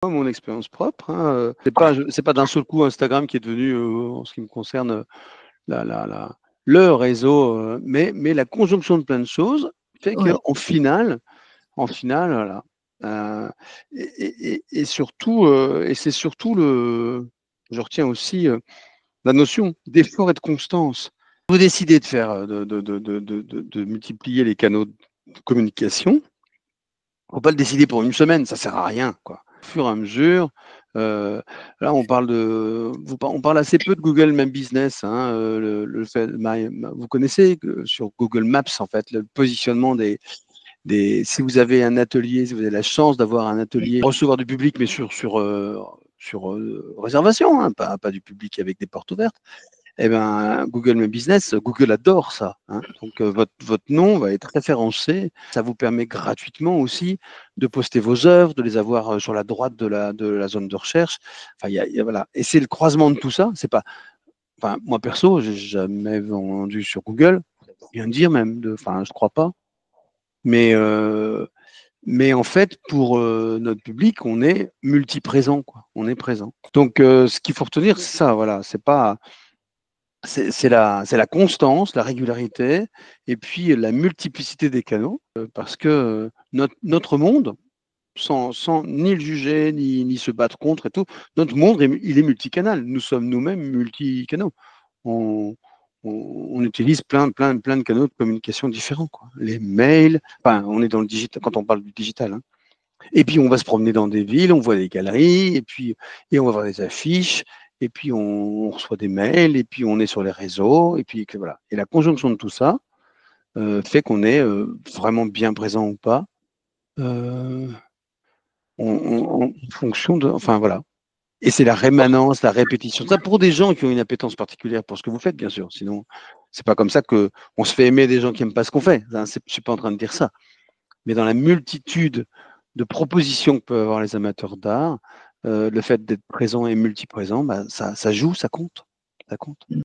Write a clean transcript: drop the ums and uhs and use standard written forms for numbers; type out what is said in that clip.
Mon expérience propre, hein, c'est pas d'un seul coup Instagram qui est devenu, en ce qui me concerne, le réseau, mais la conjonction de plein de choses fait Ouais. qu'en final, voilà, et surtout, et c'est surtout je retiens aussi la notion d'effort et de constance. Vous décidez de faire, de multiplier les canaux de communication. Il ne faut pas le décider pour une semaine, ça ne sert à rien, quoi. Au fur et à mesure, là, on parle assez peu de Google My Business. Hein, vous connaissez sur Google Maps, en fait, le positionnement si vous avez un atelier, si vous avez la chance d'avoir un atelier, recevoir du public, mais sur réservation, hein, pas du public avec des portes ouvertes. Eh ben, Google My Business, Google adore ça. Hein. Donc, votre nom va être référencé. Ça vous permet gratuitement aussi de poster vos œuvres, de les avoir sur la droite de la zone de recherche. Enfin, voilà. Et c'est le croisement de tout ça. C'est pas. Enfin, moi perso, j'ai jamais vendu sur Google. Rien dire même. Enfin, je crois pas. Mais en fait, pour notre public, on est multiprésent, quoi. On est présent. Donc, ce qu'il faut retenir, c'est ça. Voilà. C'est la constance, la régularité et puis la multiplicité des canaux, parce que notre monde, sans ni le juger, ni se battre contre et tout, notre monde, il est multicanal. Nous sommes nous-mêmes multicanaux. On, on utilise plein de canaux de communication différents, quoi. Les mails, enfin, on est dans le digital, quand on parle du digital, hein. Et puis, on va se promener dans des villes, on voit des galeries, et on va voir des affiches, et puis on reçoit des mails, et puis on est sur les réseaux, et puis voilà. Et la conjonction de tout ça fait qu'on est vraiment bien présent ou pas, en fonction de. Enfin, voilà. Et c'est la rémanence, la répétition. Ça, pour des gens qui ont une appétence particulière pour ce que vous faites, bien sûr. Sinon, c'est pas comme ça qu'on se fait aimer des gens qui n'aiment pas ce qu'on fait. Hein, je suis pas en train de dire ça. Mais dans la multitude de propositions que peuvent avoir les amateurs d'art, le fait d'être présent et multiprésent, bah, ça joue, ça compte. Ça compte.